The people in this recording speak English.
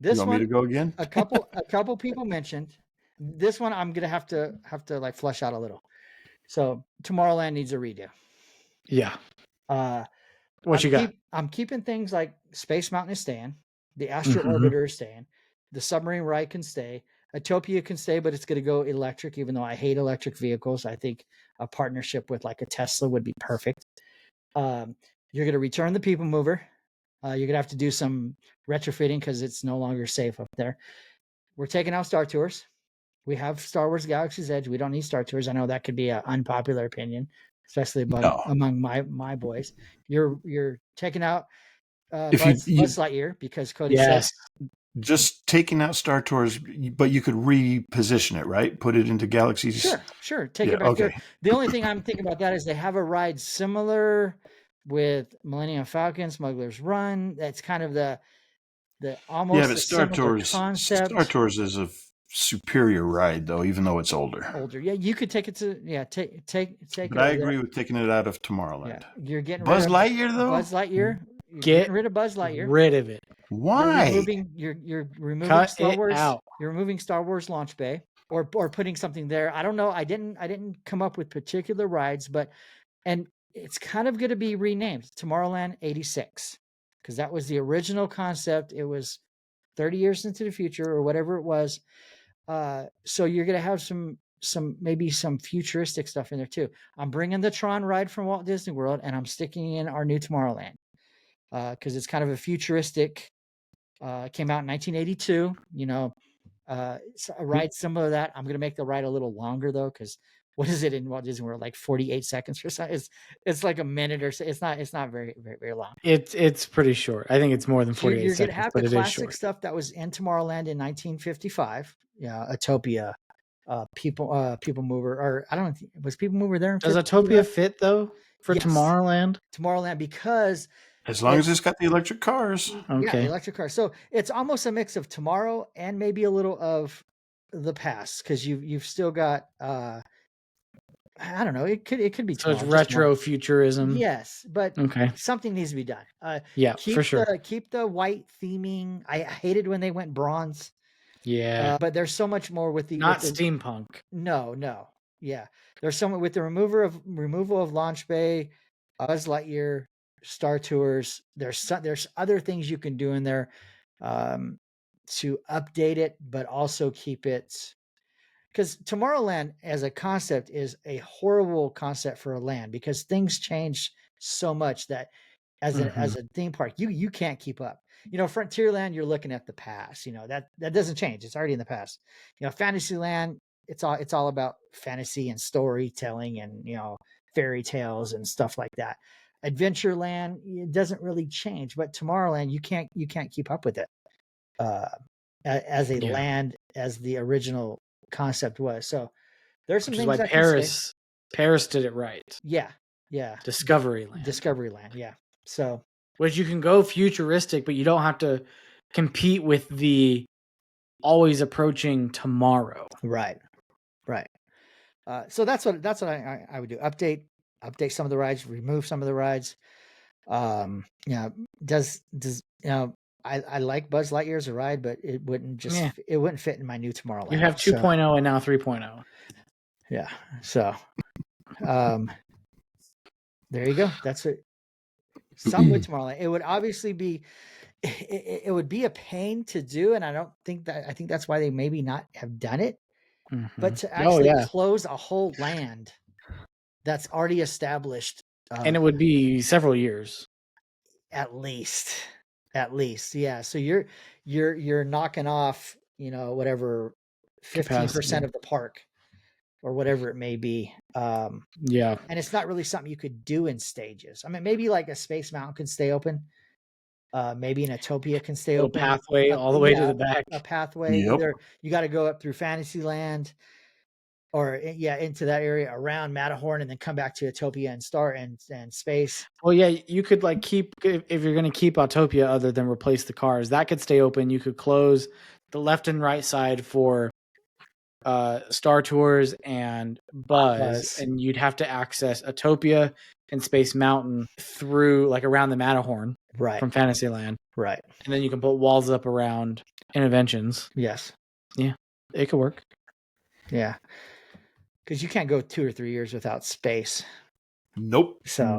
This You want me to one, go again? a couple people mentioned. This one I'm gonna have to like flesh out a little. So Tomorrowland needs a redo. Yeah. What you got? I'm keeping things like Space Mountain is staying, the Astro Orbiter is staying, the submarine ride can stay, Utopia can stay, but it's going to go electric. Even though I hate electric vehicles, I think a partnership with like a Tesla would be perfect. You're going to return the People Mover. You're going to have to do some retrofitting because it's no longer safe up there. We're taking out Star Tours. We have Star Wars Galaxy's Edge. We don't need Star Tours. I know that could be an unpopular opinion, especially among my boys. You're taking out Buzz Lightyear because Cody said just taking out Star Tours, but you could reposition it, right? Put it into Galaxies. Sure. Take it back there. The only thing I'm thinking about that is they have a ride similar with Millennium Falcon, Smuggler's Run. That's kind of the almost but Star Tours concept. Star Tours is a superior ride though, even though it's older. Yeah, you could take it to take but I agree with taking it out of Tomorrowland. You're getting Buzz Lightyear though. Buzz Lightyear. Getting rid of Buzz Lightyear. Rid of it. Why? You're removing Cut Star Wars out. You're removing Star Wars Launch Bay or putting something there. I don't know. I didn't come up with particular rides, and it's kind of going to be renamed Tomorrowland 86 because that was the original concept. It was 30 years into the future or whatever it was. So you're going to have maybe some futuristic stuff in there too. I'm bringing the Tron ride from Walt Disney World and I'm sticking in our new Tomorrowland because it's kind of a futuristic. Came out in 1982. It's a ride similar to that. I'm going to make the ride a little longer though, because what is it in Walt Disney World? Like 48 seconds or something. It's like a minute or so. It's not very, very, very long. It's pretty short. I think it's more than 48 You're seconds. You're going to have the classic stuff that was in Tomorrowland in 1955. Yeah, Utopia, People Mover, or I don't know, was People Mover there? Does Utopia fit though for Tomorrowland? Tomorrowland because as long as it's got the electric cars. Okay. Yeah, the electric cars. So it's almost a mix of tomorrow and maybe a little of the past because you've still got I don't know. It could be. So it's retro futurism. Yes, but something needs to be done. For sure. Keep the white theming. I hated when they went bronze. Yeah, but there's so much more with the steampunk. No. Yeah, there's so much with the removal of Launch Bay, Buzz Lightyear, Star Tours. There's other things you can do in there to update it, but also keep it. Because Tomorrowland as a concept is a horrible concept for a land because things change so much that as a theme park, you can't keep up. Frontierland, you're looking at the past. That doesn't change. It's already in the past. Fantasyland, it's all about fantasy and storytelling and fairy tales and stuff like that. Adventureland, it doesn't really change, but Tomorrowland, you can't keep up with it as a land as the original concept was. So there's some things why Paris did it right. Yeah. Discoveryland. Yeah. So which you can go futuristic, but you don't have to compete with the always approaching tomorrow. Right. So that's what I would do. Update some of the rides, remove some of the rides. I like Buzz Lightyear as a ride, but it wouldn't fit in my new Tomorrowland. You have 2.0 and now 3.0. Yeah. So, there you go. That's it. Some with Tomorrowland. It would obviously be, it would be a pain to do. And I think that's why they maybe not have done it, but to actually close a whole land that's already established. And it would be several years. At least. Yeah. So you're knocking off, whatever 15% of the park or whatever it may be. And it's not really something you could do in stages. I mean, maybe like a Space Mountain can stay open. Maybe an Utopia can stay open. Pathway all the way to the back. A pathway. Yep. Either you got to go up through Fantasyland or into that area around Matterhorn and then come back to Utopia and Star and Space. Well, yeah, you could keep, if you're going to keep Autopia other than replace the cars, that could stay open. You could close the left and right side for Star Tours and Buzz, and you'd have to access Autopia and Space Mountain through around the Matterhorn from Fantasyland. Right. And then you can put walls up around interventions. Yes. It could work. Yeah. Because you can't go 2 or 3 years without space. Nope. So